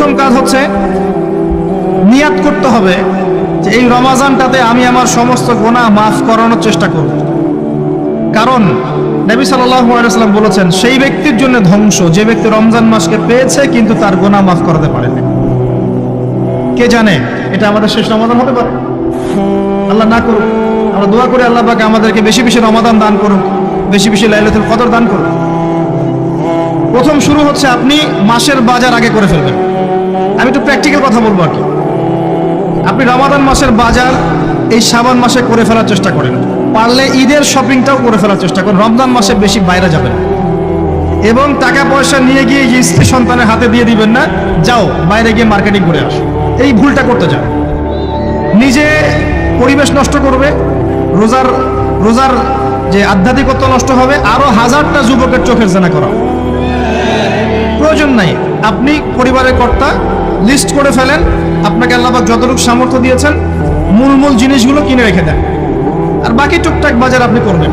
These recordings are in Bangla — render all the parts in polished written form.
প্রথম কাজ হচ্ছে নিয়াত করতে হবে যে এই রমাজানটাতে আমি আমার সমস্ত গুনাহ মাফ করানোর চেষ্টা করব। কারণ নবী সাল্লাল্লাহু আলাইহি ওয়াসাল্লাম বলেছেন, সেই ব্যক্তির জন্য ধ্বংস যে ব্যক্তি রমজান মাসকে পেয়েছে কিন্তু তার গুনাহ মাফ করাতে পারেনি। কে জানে এটা আমাদের শেষ রমাদান হতে পারে? আল্লাহ না করুক। আমরা দোয়া করি আল্লাহ পাক আমাদেরকে বেশি বেশি রমাদান দান করুন, বেশি বেশি লাইলাতুল কদর দান করুন। প্রথম শুরু হচ্ছে আপনি মাসের বাজার আগে করে ফেলবেন। আমি একটু প্র্যাকটিক্যাল কথা বলবো আর কি। আপনি রমাদান মাসের বাজার এই শাবান মাসে করে ফেলার চেষ্টা করেন, পারলে ঈদের শপিংটাও করে ফেলার চেষ্টা করেন। রমজান মাসে বেশি বাইরে যাবেন এবং টাকা পয়সা নিয়ে গিয়ে স্ত্রী সন্তানের হাতে দিয়ে দিবেন না, যাও বাইরে গিয়ে মার্কেটিং করে আসো। এই ভুলটা করতে যান, নিজে পরিবেশ নষ্ট করবে, রোজার যে আধ্যাত্মিকত্ব নষ্ট হবে, আরো হাজারটা যুবকের চোখের জেনা করা প্রয়োজন নাই। আপনি পরিবারের কর্তা, লিস্ট করে ফেলেন, আপনাকে আল্লাহ পাক যতটুকু সামর্থ্য দিয়েছেন মূল জিনিসগুলো কিনে রেখে দেন, আর বাকি টুকটাক বাজার আপনি করবেন।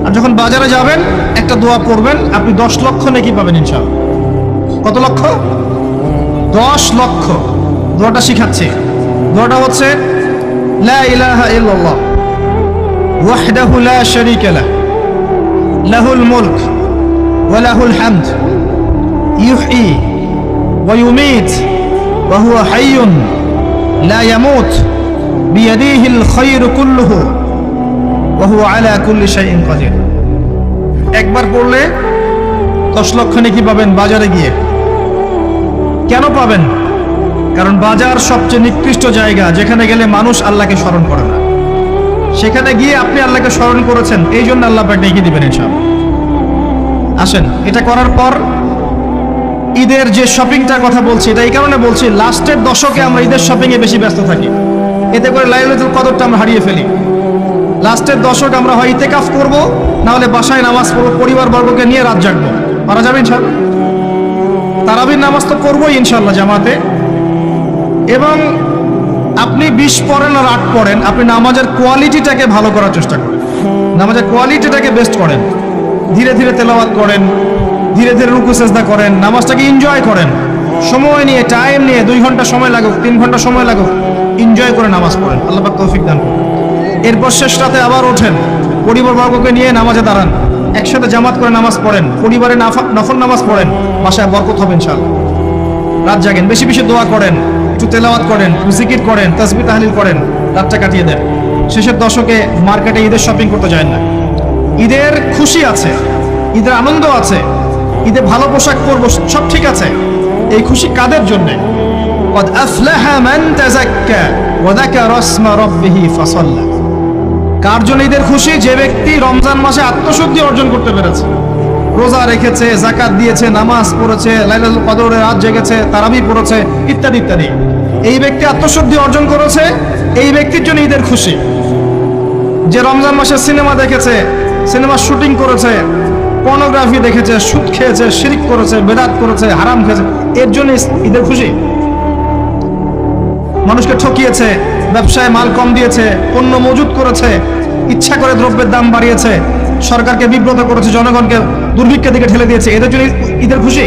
আর যখন বাজারে যাবেন একটা দোয়া পড়বেন, আপনি 10 লক্ষ নেকি পাবেন ইনশাআল্লাহ। কত লক্ষ? 10 লক্ষ। দোয়াটা শিখাচ্ছি। দোয়াটা হচ্ছে লা ইলাহা ইল্লাল্লাহ ওয়াহদাহু লা শারীকা লাহ লাহুল মুলক ওয়া লাহুল হামদ ইউহয়ী ওয়া ইউমীত ওয়া হুয়া হাইয়ুন লা ইয়ামুত বিয়াদিহিল খায়রু কুল্লুহু ওয়া হুয়া আলা কুল্লি শাইইন কাদির। একবার পড়লে 10 লক্ষ নেকি পাবেন বাজারে গিয়ে। কেন পাবেন? কারণ বাজার সবচেয়ে নিকৃষ্ট জায়গা, যেখানে গেলে মানুষ আল্লাহকে স্মরণ করে না। সেখানে গিয়ে আপনি আল্লাহকে স্মরণ করেছেন, এই জন্য আল্লাহ পাক ডেকে দিবেন ইনশাআল্লাহ। আসেন, এটা করার পর ঈদের যে শপিংটার কথা বলছি, এটা এই কারণে বলছি, লাস্টের দশকে আমরা ঈদের শপিংয়ে বেশি ব্যস্ত থাকি, এতে করে লাইলাতুল কদরটা আমরা হারিয়ে ফেলি। লাস্টের দশক আমরা হয় ইতিকাফ করব, না হলে বাসায় নামাজ পড়বো, পরিবার বর্গকে নিয়ে রাত জাগবো। পারা যাবে ইনশাআল্লাহ? তারাবির নামাজ তো করবোই ইনশাআল্লাহ জামাতে। এবং আপনি 20 পড়েন আর 8 পড়েন, আপনি নামাজের কোয়ালিটিটাকে ভালো করার চেষ্টা করেন, নামাজের কোয়ালিটিটাকে বেস্ট করেন। ধীরে ধীরে তেলাওয়াত করেন, ধীরে ধীরে রুকু সেজদা করেন, নামাজটাকে এনজয় করেন, সময় নিয়ে, টাইম নিয়ে, 2 ঘন্টা সময় লাগুক, 3 ঘন্টা সময় লাগুক, এনজয় করে নামাজ পড়েন। আল্লাহ পাক তৌফিক দান করুন। এরপর শেষ রাতে আবার ওঠেন, পরিবার বর্গকে নিয়ে নামাজে দাঁড়ান, একসাথে জামাত করে নামাজ পড়েন, পরিবারে নফল নামাজ পড়েন, বাসায় বরকত হবে ইনশাআল্লাহ। রাত জাগেন, বেশি বেশি দোয়া করেন, একটু তেলাওয়াত করেন, জিকির করেন, তাসবিহ তাহলিল করেন, রাতটা কাটিয়ে দেন। শেষের দশকে মার্কেটে ঈদের শপিং করতে যায় না। ঈদের খুশি আছে, ঈদের আনন্দ আছে, ঈদে ভালো পোশাক পরবো, সব ঠিক আছে। এই খুশি কাদের জন্য? قد أفلح من تزكى وذكر اسم ربه فصلى। কার জন্য ঈদের খুশি? যে ব্যক্তি রমজান মাসে আত্মশুদ্ধি অর্জন করতে পেরেছে, রোজা রেখেছে, যাকাত দিয়েছে, নামাজ পড়েছে, লাইলাতুল কদরে রাত জেগেছে, তারাবি পড়েছে, ইত্যাদি ইত্যাদি। এই ব্যক্তি আত্মশুদ্ধি অর্জন করেছে, এই ব্যক্তির জন্য ঈদের খুশি। যে রমজান মাসে সিনেমা দেখেছে, সিনেমার শুটিং করেছে, পর্নোগ্রাফি দেখেছে, সুদ খেয়েছে, শিরক করেছে, বেদাত করেছে, হারাম খেয়েছে, এর জন্য ঈদের খুশি। মানুষকে ঠকিয়েছে, ব্যবসায় মাল কম দিয়েছে, পণ্য মজুত করেছে, ইচ্ছা করে দ্রব্যের দাম বাড়িয়েছে, সরকারকে বিব্রত করেছে, জনগণকে দুর্ভিক্ষের দিকে ঠেলে দিয়েছে, এদের জন্য ঈদের খুশি?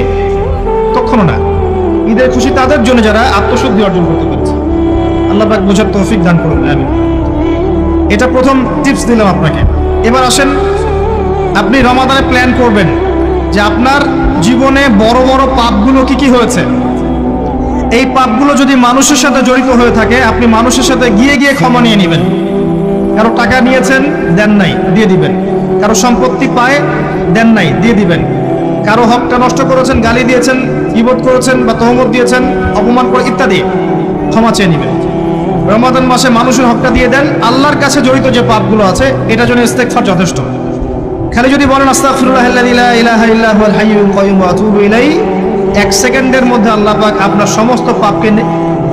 কখনো না। ঈদের খুশি তাদের জন্য যারা আত্মশুদ্ধি অর্জন করতে পেরেছে। আল্লাহ পাক বোঝার তৌফিক দান করুন, আমিন। এটা প্রথম টিপস দিলাম আপনাকে। এবার আসেন, আপনি রমাদানে প্ল্যান করবেন যে আপনার জীবনে বড় বড় পাপগুলো কি কি হয়েছে। এই পাপগুলো যদি মানুষের সাথে জড়িত হয়ে থাকে, আপনি মানুষের সাথে গিয়ে গিয়ে ক্ষমা নিয়ে নেবেন। কারো টাকা নিয়েছেন, দেন নাই, দিয়ে দিবেন। কারো সম্পত্তি পায়, দেন নাই, দিয়ে দিবেন। কারো হকটা নষ্ট করেছেন, গালি দিয়েছেন, গীবত করেছেন বা তহমত দিয়েছেন, অপমান করে ইত্যাদি, ক্ষমা চেয়ে নেবেন। রমাদান মাসে মানুষের হকটা দিয়ে দেন। আল্লাহর কাছে জড়িত যে পাপগুলো আছে, এটার জন্য ইস্তেগফার যথেষ্ট। খালি যদি বলেন আস্তাগফিরুল্লাহাল্লাযী লা ইলাহা ইল্লা হুয়াল হাইয়ুল কাইয়্যুম ওয়া আতুবু ইলাইহি, 1 সেকেন্ডের মধ্যে আল্লাহ পাক আপনার সমস্ত পাপকে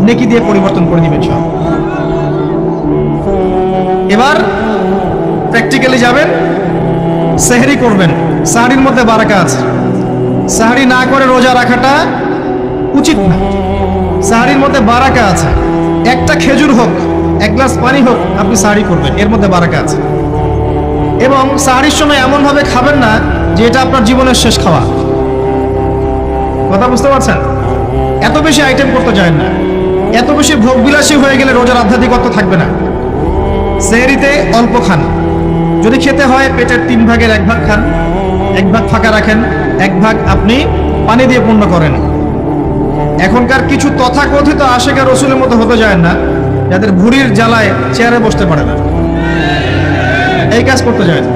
নেকি দিয়ে পরিবর্তন করে দিবেন সব। এবার প্র্যাকটিক্যালি যাবেন, সেহরি করবেন। সাহরির মধ্যে বারাকা আছে। সাহরি না করে রোজা রাখাটা উচিত না। সাহরির মধ্যে বারাকা আছে। একটা খেজুর হোক, 1 গ্লাস পানি হোক, আপনি সাহরি করবেন, এর মধ্যে বারাকা আছে। এবং সাহরির সময় এমনভাবে খাবেন না যে এটা আপনার জীবনের শেষ খাওয়া। কথা বুঝতে পারছেন? এত বেশি আইটেম করতে যায় না, এত বেশি ভোগবিলাসী হয়ে গেলে রোজার আধ্যাত্মিকত্ব থাকবে না। সেহরিতে অল্প খান, যদি খেতে হয় পেটের 3 ভাগের 1 ভাগ খান, 1 ভাগ ফাঁকা রাখেন, 1 ভাগ আপনি পানি দিয়ে পূর্ণ করেন। এখনকার কিছু তথাকথিত আশেখা রসুলের মতো হতে যায় না, যাদের ভুঁড়ির জ্বালায় চেয়ারে বসতে পারে না, এই কাজ করতে যায় না।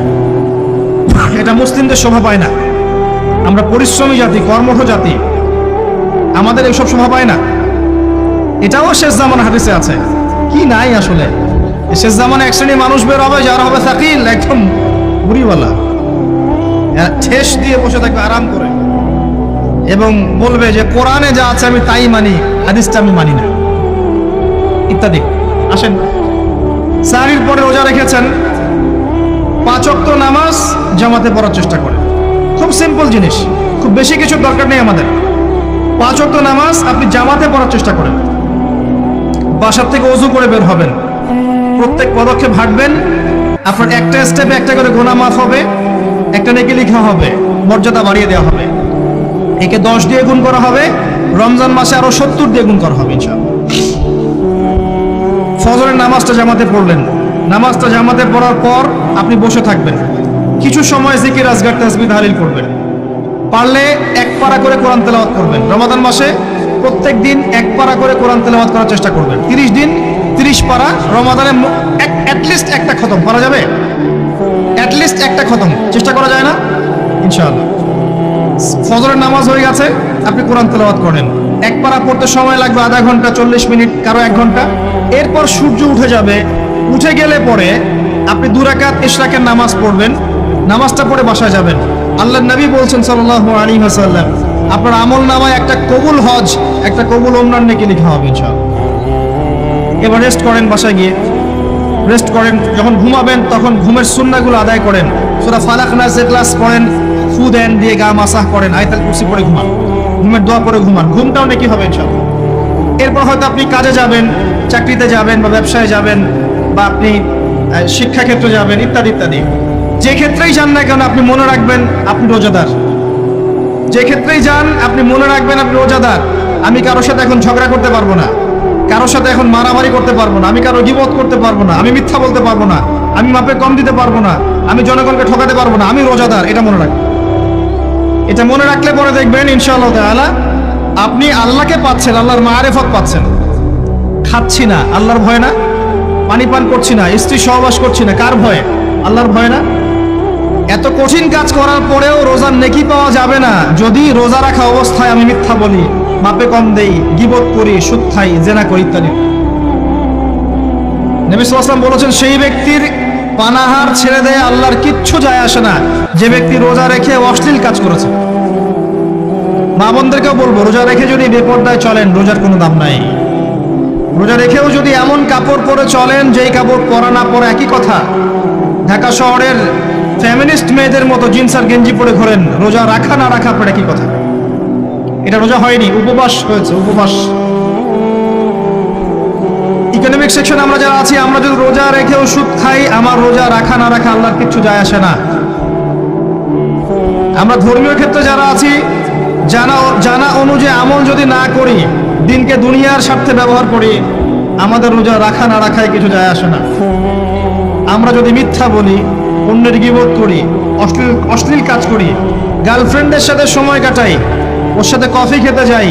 এটা মুসলিমদের শোভা পায় না। আমরা পরিশ্রমী জাতি, কর্মঠ জাতি, আমাদের এইসব শোভা পায় না। এটাও শেষ জামানা হাদিসে আছে। কি নাই আসলে, শেষ জামানে এক শ্রেণীর মানুষ বের হবে, যারা হবে সাকিল, একদম বুড়িওয়ালা, ঠেস দিয়ে বসে থাকবে আরাম করে, এবং বলবে যে কোরআনে যা আছে আমি তাই মানি, হাদিসটা আমি মানি না, ইত্যাদি। আসেন, সাহরির পরে রোজা রেখেছেন, 5 ওয়াক্ত নামাজ জামাতে পড়ার চেষ্টা করেন। খুব সিম্পল জিনিস, খুব বেশি কিছু দরকার নেই আমাদের। 5 ওয়াক্ত নামাজ আপনি জামাতে পড়ার চেষ্টা করেন। বাসার থেকে ওযু করে বের হবেন, প্রত্যেক পদক্ষেপ হাঁটবেন, আপনার একটা স্টেপে একটা করে গুনাহ মাফ হবে, একটা নেকি লেখা হবে, মর্যাদা বাড়িয়ে দেওয়া হবে। একে 10 দিয়ে গুণ করা হবে, রমজান মাসে আরো 70 দিয়ে গুণ করা হবে ইনশাআল্লাহ। ফজরের নামাজটা জামাতে পড়লেন, নামাজটা জামাতে পড়ার পর আপনি বসে থাকবেন, কিছু সময় জিকির, আজকার, তাসবিহ, তাহলিল করবেন। পারলে 1 পারা করে কোরআন তেলাওয়াত করবেন। রমাদান মাসে প্রত্যেক দিন 1 পারা করে কোরআন তেলাওয়াত করার চেষ্টা করবেন। 30 দিন 30 পারা, রমাদানে অ্যাটলিস্ট একটা খতম করা যাবে, অ্যাটলিস্ট একটা খতম চেষ্টা করা যায় না ইনশাআল্লাহ। ফজরের নামাজ হয়ে গেছে, আপনি কোরআন তেলাওয়াত করেন। 1 পারা পড়তে সময় লাগবে আধা ঘন্টা, 40 মিনিট, কারো 1 ঘন্টা। এরপর সূর্য উঠে যাবে, উঠে গেলে পরে আপনি 2 রাকাত ইশরাকের নামাজ পড়বেন, নামাজটা পড়ে বাসায় যাবেন। আল্লাহর নবী বলছেন সাল্লাল্লাহু আলাইহি ওয়াসাল্লাম, আপনার আমল নামায় একটা কবুল হজ, একটা কবুল ওমরার নেকি লেখা হবে ইনশাআল্লাহ। এবার রেস্ট করেন, বাসায় গিয়ে রেস্ট করেন। যখন ঘুমাবেন তখন ঘুমের সুন্নাহগুলো আদায় করেন। সূরা ফালাক, নাস, ইখলাস পড়েন, ফু দেন, দিয়ে গা মাসাহ করেন, আয়াতুল কুরসি পড়ে ঘুমান, ঘুমের দোয়া পড়ে ঘুমান, ঘুমটাও নেকি হবে ইনশাআল্লাহ। এরপর হয়তো আপনি কাজে যাবেন, চাকরিতে যাবেন, বা ব্যবসায় যাবেন, বা আপনি শিক্ষাক্ষেত্রে যাবেন, ইত্যাদি ইত্যাদি। যে ক্ষেত্রেই যান না কেন আপনি মনে রাখবেন আপনি রোজাদার। যে ক্ষেত্রেই যান আপনি মনে রাখবেন আপনি রোজাদার। আমি কারোর সাথে এখন ঝগড়া করতে পারবো না, কারোর সাথে এখন মারামারি করতে পারবো না, আমি কারো গীবত করতে পারবো না, আমি মিথ্যা বলতে পারবো না, আমি মাপে কম দিতে পারবো না, আমি জনগণকে ঠকাতে পারবো না, আমি রোজাদার। এটা মনে রাখবেন। এটা মনে রাখলে পরে দেখবেন ইনশাআল্লাহ তাআলা আপনি আল্লাহকে পাচ্ছেন, আল্লাহর মারিফত পাচ্ছেন। খাচ্ছি না, আল্লাহর ভয় না। পানি পান করছি না, স্ত্রী সহবাস করছি না, কার ভয়ে? আল্লাহর ভয় না। এত কঠিন কাজ করার পরেও রোজার নেকি পাওয়া যাবে না যদি রোজা রাখা অবস্থায় আমি মিথ্যা বলি, মাপে কম দেই, গীবত করি, সুদ খাই, জেনা করি, ইত্যাদি। নবী সাল্লাল্লাহু আলাইহি ওয়াসাল্লাম বলেছেন, সেই ব্যক্তির পানাহার ছেড়ে দেয় আল্লাহর কিচ্ছু যায় আসে না, যে ব্যক্তি রোজা রেখে অশ্লীল কাজ করেছে। মা বোনদেরকেও বলবো, রোজা রেখে যদি বেপরদায় চলেন রোজার কোনো দাম নাই। রোজা রেখেও যদি এমন কাপড় পরে চলেন যেই কাপড় পরা না পরে একই কথা, ঢাকা শহরের ফ্যামিনিস্ট মেয়েদের মতো জিন্স আর গেঞ্জি পরে ঘোরেন, রোজা রাখা না রাখা পরে একই কথা। এটা রোজা হয়নি, উপবাস হয়েছে, উপবাস। ইকোনমিক সেকশন আমরা যারা আছি, আমরা যদি রোজা রেখেও সুদ খাই, আমার রোজা রাখা না রাখা আল্লাহর কিচ্ছু যায় আসে না। আমরা ধর্মীয় ক্ষেত্রে যারা আছি, জানা অনুযায়ী আমল যদি না করি, দিনকে দুনিয়ার স্বার্থে ব্যবহার করি, আমাদের রোজা রাখা না রাখায় কিছু যায় আসে না। আমরা যদি মিথ্যা বলি, অন্যের গীবত করি, অশ্লীল কাজ করি, গার্লফ্রেন্ডের সাথে সময় কাটাই, ওর সাথে কফি খেতে যাই,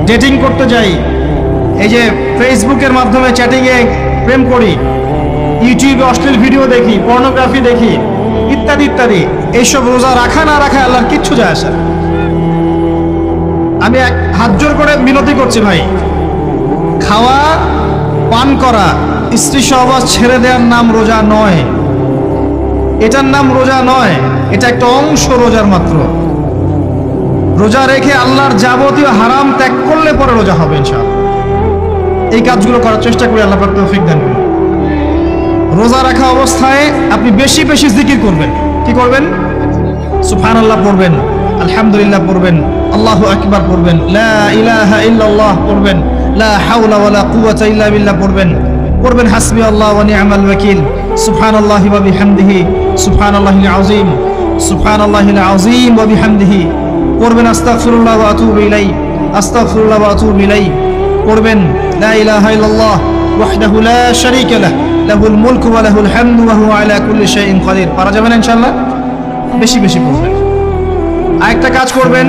ডেটিং করতে যাই, এই যে ফেসবুকের মাধ্যমে চ্যাটিংয়ে প্রেম করি, ইউটিউবে অশ্লীল ভিডিও দেখি, পর্নোগ্রাফি দেখি, ইত্যাদি ইত্যাদি, এইসব রোজা রাখা না রাখা আল্লাহর কিচ্ছু যায় আসে না। আমি হাত জোর করে মিনতি করছি ভাই, খাওয়া পান করা, স্ত্রী সহবাস ছেড়ে দেওয়ার নাম রোজা নয়, এটার নাম রোজা নয়, এটা একটা অংশ রোজার মাত্র। রোজা রেখে আল্লাহর যাবতীয় হারাম ত্যাগ করলে পরে রোজা হবে ইনশাআল্লাহ। এই কাজগুলো করার চেষ্টা করি, আল্লাহ পাক তৌফিক দান করুন। রোজা রাখা অবস্থায় আপনি বেশি বেশি জিকির করবেন। কি করবেন? সুবহানাল্লাহ পড়বেন, আলহামদুলিল্লাহ পড়বেন, আল্লাহু আকবার পড়বেন, লা ইলাহা ইল্লাল্লাহ পড়বেন, লা হাওলা ওয়ালা কুওয়াতা ইল্লা বিল্লাহ পড়বেন, হাসবি আল্লাহ ওয়া নি'মাল ওয়াকিল, সুবহানাল্লাহি ওয়া বিহামদিহি, সুবহানাল্লাহিল আযীম, সুবহানাল্লাহিল আযীম ওয়া বিহামদিহি, আস্তাগফিরুল্লাহ ওয়া আতুবু ইলাইহি, আস্তাগফিরুল্লাহ ওয়া আতুবু ইলাইহি পড়বেন লা ইলাহা ইল্লাল্লাহ ওয়াহদাহু লা শারীকা লাহু লাহুল মুলকু ওয়া লাহুল হামদু ওয়া হুয়া আলা কুল্লি শাইইন কাদির। পারা যাবে না ইনশাআল্লাহ? বেশি বেশি পড়বেন। আরেকটা কাজ করবেন,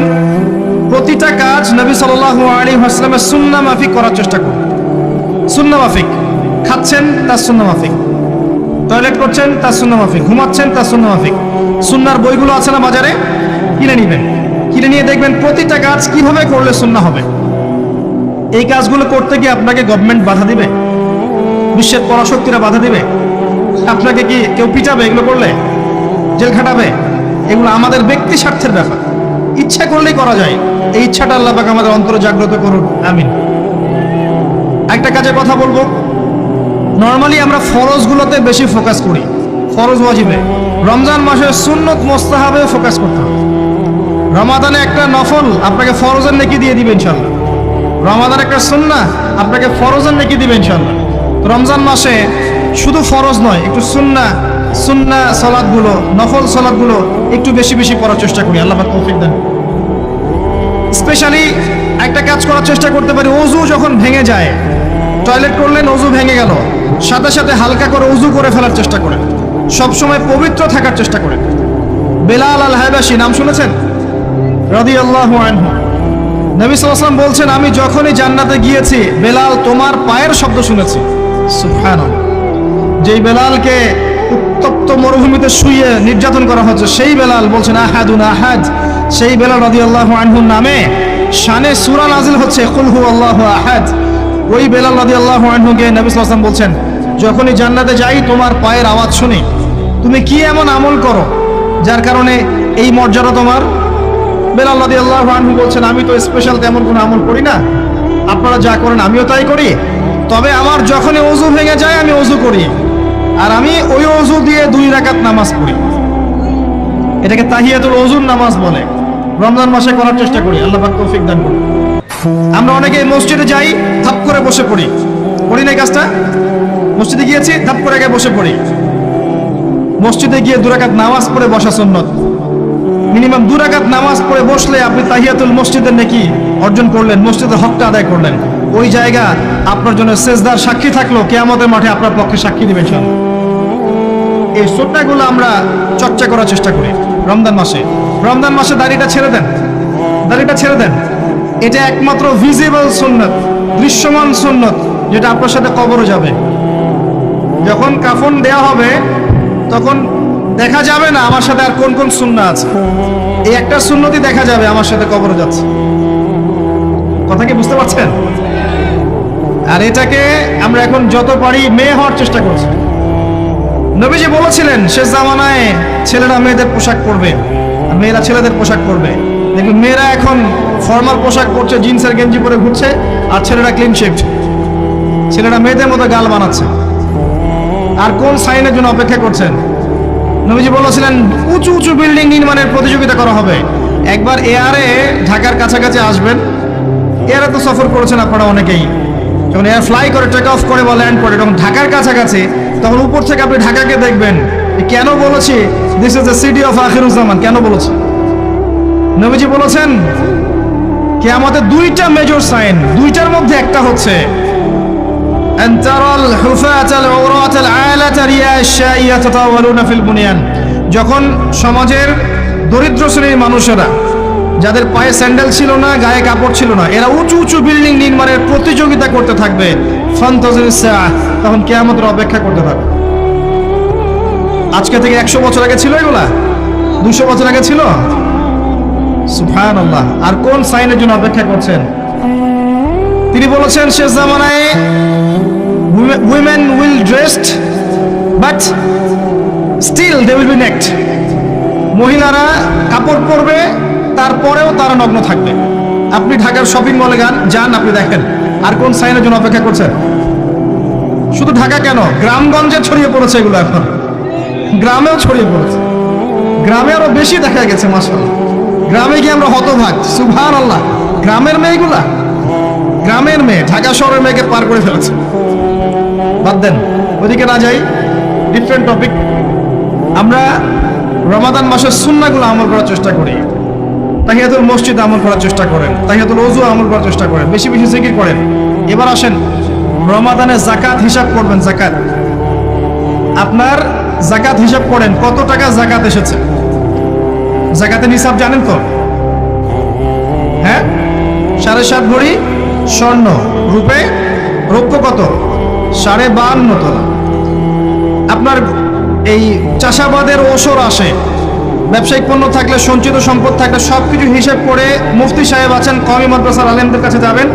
প্রতিটা কাজ নবী সাল্লাল্লাহু আলাইহি ওয়াসাল্লামের সুন্নাহ মাফিক করার চেষ্টা করুন। সুন্নাহ মাফিক, খাচ্ছেন তার সুন্নাহ মাফিক, টয়লেট করছেন তার সুন্নাহ মাফিক, ঘুমাচ্ছেন তার সুন্নাহ মাফিক। সুন্নাহর বইগুলো আছে না বাজারে, কিনে নেবেন। কিনে নিয়ে দেখবেন প্রতিটা কাজ কিভাবে করলে সুন্নাহ হবে। এই কাজগুলো করতে গিয়ে আপনাকে গভর্নমেন্ট বাধা দিবে, বিশ্বের পরাশক্তিরা বাধা দিবে, আপনাকে কি কেউ পিটাবে এগুলো করলে, জেল খাটাবে? এগুলো আমাদের ব্যক্তি স্বার্থের ব্যাপার, ইচ্ছা করলেই করা যায়। এই ইচ্ছাটা আল্লাহ পাক আমাদের অন্তরে জাগ্রত করুন, আমিন। একটা কাজের কথা বলবো, নর্মালি আমরা ফরজগুলোতে বেশি ফোকাস করি, ফরজ ওয়াজিবে। রমজান মাসে সুন্নত মুস্তাহাবে ফোকাস করতে হবে। রমাদানে একটা নফল আপনাকে ফরজের নেকি দিয়ে দিবে ইনশাআল্লাহ। রমাদান একটা সুন্নাহ আপনাকে ফরজের নেকি দিবে ইনশাআল্লাহ। রমজান মাসে শুধু ফরজ নয়, একটু সুন্নাহ সালাতগুলো, নফল সালাতগুলো একটু বেশি বেশি পড়ার চেষ্টা করি। আল্লাহ পাক তৌফিক দেন। স্পেশালি একটা কাজ করার চেষ্টা করতে পারি, ওযু যখন ভেঙে যায়, টয়লেট করলেন ওযু ভেঙে গেল, সাথে সাথে হালকা করে ওযু করে ফেলার চেষ্টা করেন। সবসময় পবিত্র থাকার চেষ্টা করেন। বেলাল আল হাবাশী নাম শুনেছেন? রাদিয়াল্লাহু আনহু। নবী সাল্লাল্লাহু আলাইহি ওয়াসাল্লাম বলছেন, আমি যখনই জান্নাতে গিয়েছি বেলাল তোমার পায়ের শব্দ শুনেছি। সুবহানাল্লাহ। যেই বেলালকে উত্তপ্ত মরুভূমিতে শুইয়ে নির্যাতন করা হচ্ছে, সেই বেলাল বলছেন আহাদুন আহাদ। সেই বেলাল রাদিয়াল্লাহু আনহুর নামে শানে সূরা নাজিল হচ্ছে কুল হুয়াল্লাহু আহাদ। ওই বেলাল রাদিয়াল্লাহু আনহুকে নবী সাল্লাল্লাহু আলাইহি ওয়াসাল্লাম বলছেন, যখনই জান্নাতে যাই তোমার পায়ের আওয়াজ শুনি, তুমি কি এমন আমল করো যার কারণে এই মর্যাদা তোমার? বেলাল রাদিয়াল্লাহু আনহু বলছেন, আমি তো স্পেশাল তেমন কোনো আমল করি না, আপনারা যা করেন আমিও তাই করি। তবে আমার যখনই ওযু ভেঙে যায় আমি ওযু করি, আর আমি ওই ওযু দিয়ে 2 রাকাত নামাজ পড়ি। এটাকে তাহিয়াতুল ওযুর নামাজ বলে। রমজান মাসে করার চেষ্টা করি, আল্লাহ পাক তৌফিক দান করুন। আমরা অনেকে মসজিদে যাই, ধাপ করে বসে পড়ি, করি না এই কাজটা? মসজিদে গিয়েছি, ধাপ করে আগে বসে পড়ি। মসজিদে গিয়ে 2 রাকাত নামাজ পড়ে বসা সুন্নত। মিনিমাম 2 রাকাত নামাজ পড়ে বসলে আপনি তাহিয়াতুল মসজিদের নেকি অর্জন করলেন, মসজিদের হকটা আদায় করলেন। ওই জায়গা আপনার জন্য সেজদার সাক্ষী থাকলো, কিয়ামতের মাঠে আপনার পক্ষে সাক্ষী দিবেন ইনশাআল্লাহ। এই সুন্নাহগুলো আমরা চর্চা করার চেষ্টা করি রমজান মাসে। রমজান মাসে দাড়িটা ছেড়ে দেন, দাড়িটা ছেড়ে দেন। এটা একমাত্র ভিজিবল সুন্নাত, দৃশ্যমান সুন্নাত, যেটা আপনার সাথে কবরে যাবে। যখন কাফন দেয়া হবে তখন দেখা যাবে না আমার সাথে আর কোন কোন সুন্নাহ আছে, এই একটা সুন্নতই দেখা যাবে আমার সাথে কবরে যাচ্ছে। কথা কি বুঝতে পারছেন? আর এটাকে আমরা এখন যত পারি মেয়ে হওয়ার চেষ্টা করছি। নবীজি বলেছিলেন শেষ জামানায় ছেলেরা মেয়েদের পোশাক পরবে, আর মেয়েরা ছেলেদের পোশাক পরবে। দেখুন মেয়েরা এখন ফর্মাল পোশাক পরছে, জিন্সের গেঞ্জি পরে ঘুরছে, আর ছেলেরা ক্লিন শেভড। ছেলেরা মেয়েদের মতো গাল বানাচ্ছে। আর কোন সাইনের জন্য অপেক্ষা করছেন? নবীজি বলেছিলেন উঁচু উঁচু বিল্ডিং নির্মাণের প্রতিযোগিতা করা হবে। একবার এয়ারে ঢাকার কাছাকাছি আসবেন। এয়ারে তো সফর করেছেন আপনারা অনেকেই। যখন এয়ার ফ্লাই করে, টেক অফ করে বা ল্যান্ড করে, যখন ঢাকার কাছাকাছি, তখন উপর থেকে আপনি ঢাকাকে দেখবেন। কেন বলেছি this is the city of Akhiruzzaman? কেন বলেছি? নবীজি বলেছেন কিয়ামতের 2টা মেজর সাইন, 2টার মধ্যে একটা হচ্ছে আনতারাল হুফাতাল উরাতাল আলাতা রিয়াশাইয়া তাতাওয়ালুনা ফিল বুনিয়ান। যখন সমাজের দরিদ্র শ্রেণীর মানুষেরা, যাদের পায়ে স্যান্ডেল ছিল না, গায়ে কাপড় ছিল না, এরা উঁচু উঁচু বিল্ডিং নির্মাণের প্রতিযোগিতা করতে থাকবে, ফান্তাজিরিস সাআহ, তখন কিয়ামতের অপেক্ষা করতে থাকবে। আজকে থেকে 100 বছর আগে ছিল এগুলা? 200 বছর আগে ছিল? সুবহানাল্লাহ। আর কোন সাইনের জন্য অপেক্ষা করছেন? তিনি বলেছেন শেষ জামানায় women will dressed but still they will be naked. মহিলারা কাপড় পরবে, তারপরেও তারা নগ্ন থাকবে। আপনি ঢাকার শপিং মলে যান, আপনি দেখেন। আর কোন সাইনের জন্য অপেক্ষা করছেন? শুধু ঢাকা কেন, গ্রামগঞ্জে ছড়িয়ে পড়েছে এগুলো। এখন গ্রামেও ছড়িয়ে পড়েছে, গ্রামে আরো বেশি দেখা গেছে। মাশাআল্লাহ, গ্রামে গিয়ে আমরা হতভাগ। সুবহানাল্লাহ, গ্রামের মেয়েগুলা, গ্রামের মেয়ে ঢাকা শহরের মেয়েকে পার করে ফেলেছে। বাদ দেন, ওদিকে না যাই, ডিফারেন্ট টপিক। আমরা রমাদান মাসের সুন্নাহগুলো আমল করার চেষ্টা করি। তাহিয়াতুল মসজিদ আমল করার চেষ্টা করেন, তাহিয়াতুল ওযু আমল করার চেষ্টা করেন, বেশি বেশি জিকির করেন। এবার আসেন রমাদানে যাকাত হিসাব করবেন। যাকাত, আপনার যাকাত হিসাব করেন, কত টাকা যাকাত এসেছে। যাকাতের হিসাব জানেন তো? হ্যাঁ, 7.5 ভরি স্বর্ণ, রৌপ্য কত? 52.5 তোলা। আপনার এই চাষাবাদের ওসর আসে, ব্যবসায়িক পণ্য থাকলে, সঞ্চিত সম্পদ থাকলে সবকিছু হিসাব করে মুফতি সাহেব আছেন, কওমি মাদ্রাসার আলেমদের কাছে যাবেন,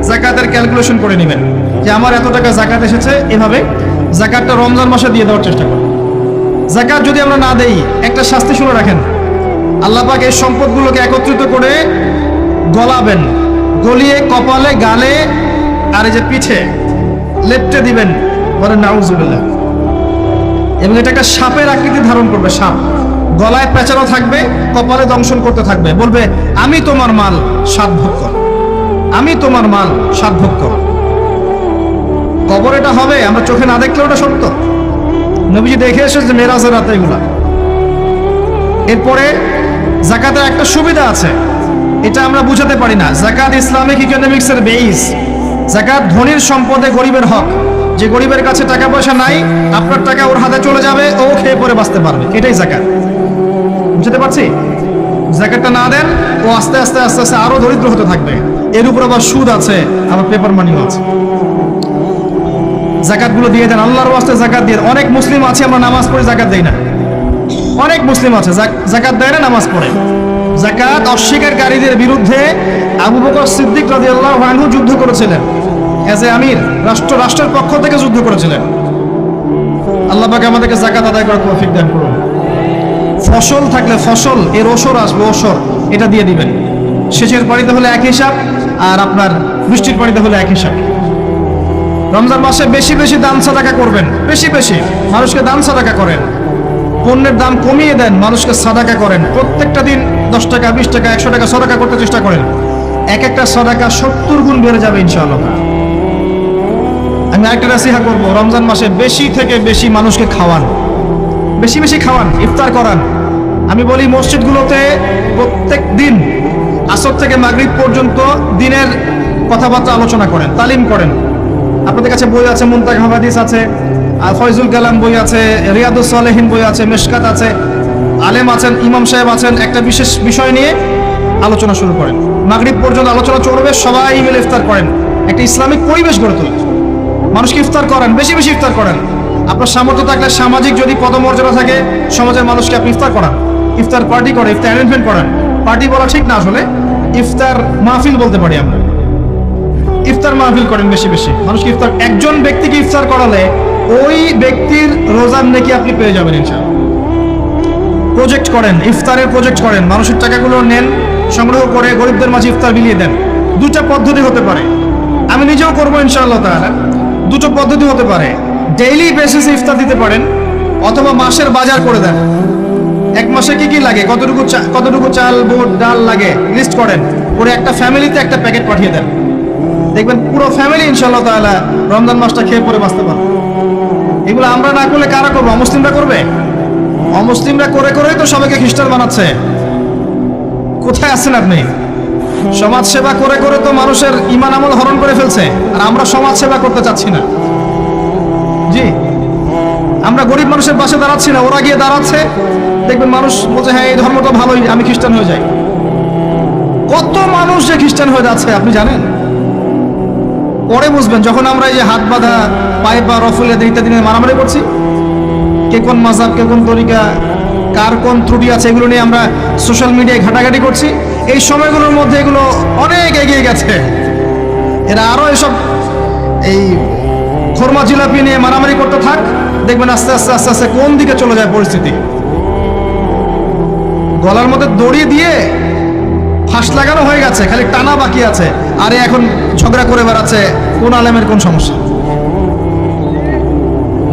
যাকাতের ক্যালকুলেশন করে নেবেন যে আমার এত টাকা যাকাত এসেছে। এভাবে যাকাতটা রমজান মাসে দিয়ে দেওয়ার চেষ্টা করুন। যাকাত যদি আমরা না দেই, একটা শাস্তি শুনে রাখেন, আল্লাহ পাক এই সম্পদগুলোকে একত্রিত করে গলাবেন, গলিয়ে কপালে, গালে আর এই যে পিঠে লেপটে দিবেন, বলেন নাউজুবিল্লাহ। এবং এটা একটা সাপের আকৃতি ধারণ করবে, সাপ গলায় পেঁচানো থাকবে, কপালে দংশন করতে থাকবে, বলবে আমি তোমার মাল 7 ভাগ কর, আমি তোমার মাল 7 ভাগ কর। কবর এটা হবে, আমরা চোখে না দেখলেও এটা সত্য। নবীজি দেখে এসেছে মেরাজের রাতে এগুলা। এরপরে যাকাতের একটা সুবিধা আছে, এটা আমরা বুঝাতে পারি না। যাকাত ইসলামিক ইকোনমিক্সের বেইস। যাকাত ধনীর সম্পদে গরিবের হক। যে গরিবের কাছে টাকা পয়সা নাই, আপনার টাকা ওর হাতে চলে যাবে, ও খেয়ে পরে বাঁচতে পারবে, এটাই যাকাত। বুঝতে পারছি? যাকাতটা না দেন, ও আস্তে আস্তে আস্তে আস্তে আরো দরিদ্র হতে থাকবে। এর উপর আবার সুদ আছে, আবার পেপার মানিও আছে। যাকাতগুলো দিয়ে দেন, আল্লাহর ওয়াস্তে যাকাত দিয়ে। অনেক মুসলিম আছে আমরা নামাজ পড়ে যাকাত দেই না, অনেক মুসলিম আছে যাকাত দেয় না, নামাজ পড়ে। যাকাত অস্বীকারীদের বিরুদ্ধে আবু বকর সিদ্দিক রাদিয়াল্লাহু আনহু যুদ্ধ করেছিলেন, এজ এ আমির, রাষ্ট্রের পক্ষ থেকে যুদ্ধ করেছিলেন। আল্লাহ পাক আমাদেরকে যাকাত আদায় করার তৌফিক দান করুন। ফসল থাকলে ফসল, এর ওসর আসবে, ওসর এটা দিয়ে দিবেন। সেচের পানিতে হলে এক হিসাব, আর আপনার বৃষ্টির পানিতে হলে এক হিসাব। রমজান মাসে বেশি বেশি দান সাদাকা করবেন, বেশি বেশি মানুষকে দান সাদাকা করেন। পণ্যের দাম কমিয়ে দেন, মানুষকে সাদাকা করেন। প্রত্যেকটা দিন 10 টাকা, 20 টাকা, 100 টাকা সাদাকা করতে চেষ্টা করেন। এক একটা সাদাকা 70 গুণ বেড়ে যাবে ইনশাআল্লাহ। আমি আরেকটা নাসিহা করব, রমজান মাসে বেশি থেকে বেশি মানুষকে খাওয়ান, বেশি বেশি খাওয়ান, ইফতার করান। আমি বলি মসজিদগুলোতে প্রত্যেক দিন আসর থেকে মাগরিব পর্যন্ত দিনের কথাবার্তা আলোচনা করেন, তালিম করেন। আপনাদের কাছে বই আছে, মুনতাকা হাদিস আছে, আর ফয়জুল কালাম বই আছে, রিয়াদুস সালেহিন বই আছে, মিশকাত আছে, আলেম আছেন, ইমাম সাহেব আছেন। একটা বিশেষ বিষয় নিয়ে আলোচনা শুরু করেন, মাগরিব পর্যন্ত আলোচনা চলবে, সবাই মিলে ইফতার করেন। একটা ইসলামিক পরিবেশ গড়ে তুলেন, মানুষকে ইফতার করেন, বেশি বেশি ইফতার করেন। আপনার সামর্থ্য থাকলে, সামাজিক যদি পদমর্যাদা থাকে, সমাজের মানুষকে আপনি ইফতার করান, ইফতার পার্টি করেন, ইফতার অ্যারেঞ্জমেন্ট করেন। পার্টি বলা ঠিক না, আসলে ইফতার মাহফিল বলতে পারি আমরা। ইফতার মাহফিল করেন বেশি বেশি, মানুষকে ইফতার। একজন ব্যক্তিকে ইফতার করালে ওই ব্যক্তির রোজার নেকি আপনি পেয়ে যাবেন ইনশাআল্লাহ। প্রজেক্ট করেন, ইফতারের প্রজেক্ট করেন, মানুষের টাকাগুলো নেন, সংগ্রহ করে গরিবদের মাঝে ইফতার বিলিয়ে দেন। 2টা পদ্ধতি হতে পারে, আমি নিজেও করবো ইনশাআল্লাহ তাআলা। 2টো পদ্ধতি হতে পারে, ডেইলি বেসিসে ইফতার দিতে পারেন, অথবা মাসের বাজার করে দেন। এক মাসে কি কি লাগে, কতটুকু চাল, বুট, ডাল লাগে লিস্ট করেন, করে একটা ফ্যামিলিতে একটা প্যাকেট পাঠিয়ে দেন। দেখবেন পুরো ফ্যামিলি ইনশাআল্লাহ তাআলা রমজান মাসটা খেয়ে পরে বাঁচতে পারবে। এগুলো আমরা না করলে কারা করবো? অমুসলিমরা করবে। অমুসলিমরা করে করেই তো সবাইকে খ্রিস্টান বানাচ্ছে। কোথায় আছেন আপনি? সমাজ সেবা করে করে তো মানুষের ঈমান আমল হরণ করে ফেলছে, আর আমরা সমাজ সেবা করতে চাচ্ছি না। জি, আমরা গরিব মানুষের পাশে দাঁড়াচ্ছি না, ওরা গিয়ে দাঁড়াচ্ছে। দেখবেন মানুষ বলছে হ্যাঁ এই ধর্ম তো ভালোই, আমি খ্রিস্টান হয়ে যাই। কত মানুষ যে খ্রিস্টান হয়ে যাচ্ছে আপনি জানেন? পরে বুঝবেন, যখন আমরা এই যে হাত বাঁধা, পায়ে পা রফুলে ইত্যাদি নিয়ে মারামারি করছি, কে কোন মাযহাব, কে কোন তরিকা, কার কোন ত্রুটি আছে, এগুলো নিয়ে আমরা সোশ্যাল মিডিয়ায় ঘাটাঘাটি করছি। এই সময়গুলোর মধ্যে এগুলো অনেক এগিয়ে গেছে। এরা আরো এসব এই খোরমা জিলাপি নিয়ে মারামারি করতে থাক, দেখবেন আস্তে আস্তে আস্তে আস্তে কোন দিকে চলে যায় পরিস্থিতি। গলার মধ্যে দড়ি দিয়ে ফাঁস লাগানো হয়ে গেছে, খালি টানা বাকি আছে। আরে এখন ঝগড়া করে বেড়াচ্ছে কোন আলেমের কোন সমস্যা।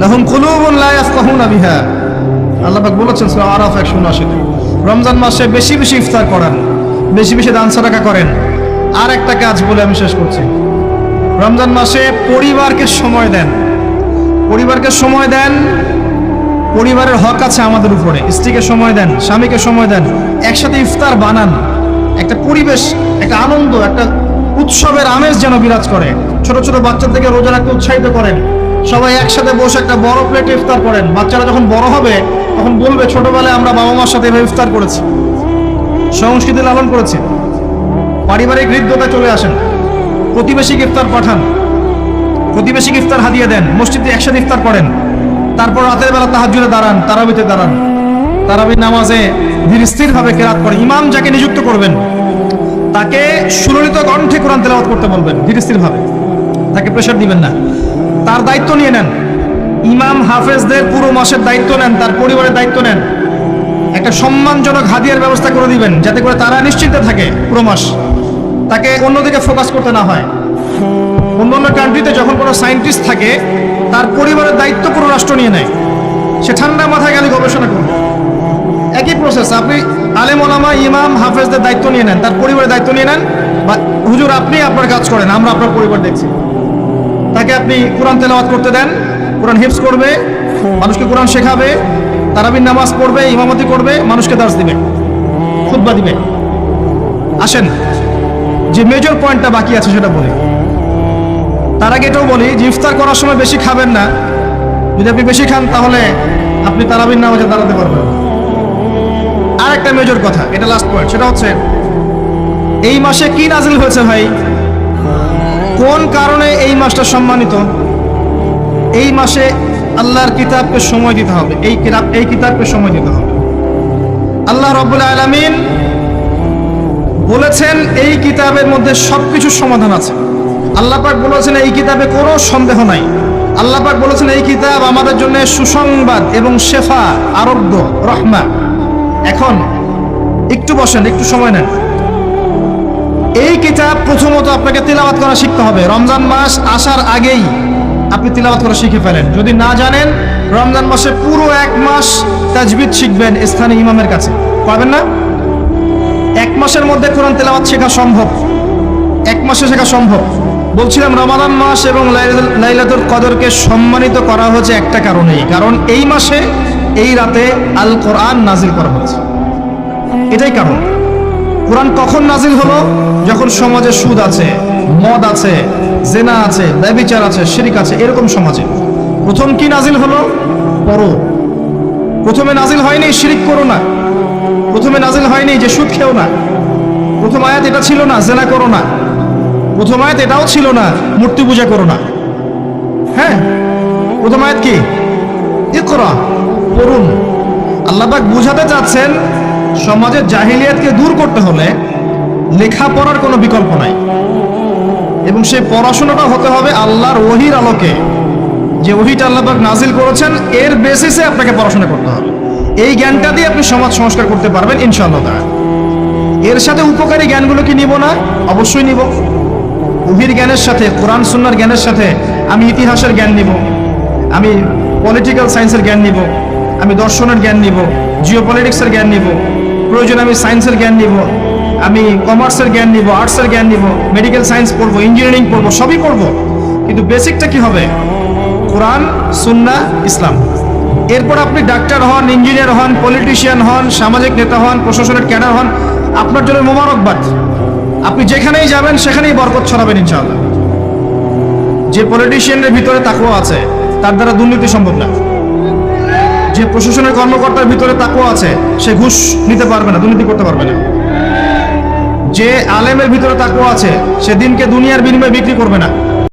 লাহুম কুলুবুন লা ইয়াফকাহুনা বিহা, আল্লাহ পাক বলেছেন সূরা আরাফ 179-তে। রমজান মাসে বেশি বেশি ইফতার করান, বেশি বেশি দান সাদাকা করেন। আর একটা কাজ বলে আমি শেষ করছি, রমজান মাসে পরিবারকে সময় দেন, পরিবারকে সময় দেন। পরিবারের হক আছে আমাদের উপরে, স্ত্রীকে সময় দেন, স্বামীকে সময় দেন, একসাথে ইফতার বানান। একটা পরিবেশ, একটা আনন্দ, একটা উৎসবের আমেজ যেন বিরাজ করে। ছোট ছোট বাচ্চা থেকে রোজা রাখতে উৎসাহিত করেন, সবাই একসাথে বসে একটা বড় প্লেটে ইফতার করেন। বাচ্চারা যখন বড় হবে তখন বলবে ছোটবেলায় আমরা বাবা মার সাথে এভাবে ইফতার করেছি, সংস্কৃতি লালন করেছি। পারিবারিক হৃদ্যতায় চলে আসেন, প্রতিবেশীকে ইফতার পাঠান, প্রতিবেশীকে ইফতার হাদিয়ে দেন, মসজিদে একসাথে ইফতার করেন। তারপর রাতের বেলা তাহাজ্জুদে দাঁড়ান, তারাবিতে দাঁড়ান, তারাবি নামাজে ধীর স্থিরভাবে কেরাত করেন। ইমাম যাকে নিযুক্ত করবেন তাকে সুললিত কণ্ঠে কোরআন তেলাওয়াত করতে বলবেন, ধীর স্থিরভাবে, তাকে প্রেশার দিবেন না। তার দায়িত্ব নিয়ে নেন, ইমাম হাফেজদের পুরো মাসের দায়িত্ব নেন, তার পরিবারের দায়িত্ব নেন। একটা সম্মানজনক হাদিয়ার ব্যবস্থা করে দিবেন যাতে করে তারা নিশ্চিন্তে থাকে পুরো মাস, তাকে অন্যদিকে ফোকাস করতে না হয়। অন্যান্য কান্ট্রিতে যখন কোনো সায়েন্টিস্ট থাকে তার পরিবারের দায়িত্ব পুরো রাষ্ট্র নিয়ে নেয়, সে ঠান্ডা মাথায় গেলে গবেষণা করবে। একই প্রসেস, আপনি আলেম ওলামা ইমাম হাফেজদের দায়িত্ব নিয়ে নেন, তার পরিবারের দায়িত্ব নিয়ে নেন, বা হুজুর আপনি আপনার কাজ করেন, আমরা আপনার পরিবার দেখছি। তাকে আপনি কোরআন তেলাওয়াত করতে দেন, কোরআন হিফজ করবে, মানুষকে কোরআন শেখাবে, তারাবির নামাজ পড়বে, ইমামতি করবে, মানুষকে দার্স দিবে, খুতবা দিবে। আসেন যে মেজর পয়েন্টটা বাকি আছে সেটা বলি। তার আগে এটাও বলি যে ইফতার করার সময় বেশি খাবেন না। যদি আপনি বেশি খান তাহলে আপনি তারাবির নামাজে দাঁড়াতে পারবেন। আর একটা মেজর কথা, এটা লাস্ট পয়েন্ট, সেটা হচ্ছে এই মাসে কি নাজিল হয়েছে ভাই, কোন কারণে এই মাসটা সম্মানিত। এই মাসে আল্লাহর কিতাবকে সময় দিতে হবে, এই কিতাবকে সময় দিতে হবে। আল্লাহ রাব্বুল আলামিন বলেছেন এই কিতাবের মধ্যে সবকিছুর সমাধান আছে। আল্লাহ পাক বলেছেন এই কিতাবে কোনো সন্দেহ নাই। আল্লাহ পাক বলেছেন এই কিতাব আমাদের জন্য সুসংবাদ এবং শেফা, আরোগ্য, রহমা। এখন একটু বসেন, একটু সময় নেন। এই কিতাব প্রথমত আপনাকে তিলাওয়াত করা শিখতে হবে। রমজান মাস আসার আগেই আপনি তিলাওয়াত করা শিখে ফেলেন। যদি না জানেন, রমজান মাসে পুরো এক মাস তাজবিদ শিখবেন স্থানীয় ইমামের কাছে, পারবেন না? এক মাসের মধ্যে কোরআন তেলাওয়াত শেখা সম্ভব, এক মাসে শেখা সম্ভব। বলছিলাম রমাদান মাস এবং লাইলাতুল কদরকে সম্মানিত করা হয়েছে একটা কারণেই, কারণ এই মাসে এই রাতে আল কোরআন নাজিল করা হয়েছে, এটাই কারণ। কোরআন কখন নাজিল হলো? যখন সমাজে সুদ আছে, মদ আছে, জেনা আছে, ব্যভিচার আছে, শিরক আছে, এরকম সমাজে প্রথম কি নাজিল হলো? পড়ো। প্রথমে নাজিল হয়নি শিরক করো না, প্রথমে নাজিল হয়নি যে সুদ খেও না, প্রথম আয়াত এটা ছিল না জেনা করো না, প্রথম আয়াত এটাও ছিল না মূর্তি পূজা করো না। হ্যাঁ, প্রথম আয়াত কি? ইকরা, পড়ুন। আল্লাহ পাক বুঝাতে চাচ্ছেন সমাজের জাহিলিয়াতকে দূর করতে হলে লেখাপড়ার কোনো বিকল্প নাই, এবং সেই পড়াশোনাটা হতে হবে আল্লাহর ওহীর আলোকে। যে ওহীটা আল্লাহ পাক নাজিল করেছেন এর বেসিসে আপনাকে পড়াশোনা করতে হবে। এই জ্ঞানটা দিয়ে আপনি সমাজ সংস্কার করতে পারবেন ইনশাআল্লাহ তাআলা। এর সাথে উপকারী জ্ঞানগুলো কি নিব না? অবশ্যই নিব। ওহীর জ্ঞানের সাথে, কোরআন সুন্নাহর জ্ঞানের সাথে আমি ইতিহাসের জ্ঞান নিব, আমি পলিটিক্যাল সায়েন্সের জ্ঞান নিব, আমি দর্শনের জ্ঞান নিব, জিওপলিটিক্সের জ্ঞান নিব, প্রয়োজন আমি সায়েন্সের জ্ঞান নিব, আমি কমার্সের জ্ঞান নিব, আর্টসের জ্ঞান নিব, মেডিকেল সায়েন্স পড়বো, ইঞ্জিনিয়ারিং পড়বো, সবই পড়বো। কিন্তু বেসিকটা কি হবে? কোরআন, সুন্নাহ, ইসলাম। এরপর আপনি ডাক্তার হন, ইঞ্জিনিয়ার হন, পলিটিশিয়ান হন, সামাজিক নেতা হন, প্রশাসনের ক্যাডার হন, আপনার জন্য মোবারকবাদ। আপনি যেখানেই যাবেন সেখানেই বরকত ছড়াবেন ইনশাআল্লাহ। যে পলিটিশিয়ানের ভিতরে তাকওয়া আছে তার দ্বারা দুর্নীতি সম্ভব না। যে প্রশাসনের কর্মকর্তার ভিতরে তাকওয়া আছে সে ঘুষ নিতে পারবে না, দুর্নীতি করতে পারবে না। যে আলেমের ভিতরে তাকওয়া আছে সে দিনকে দুনিয়ার বিনিময়ে বিক্রি করবে না।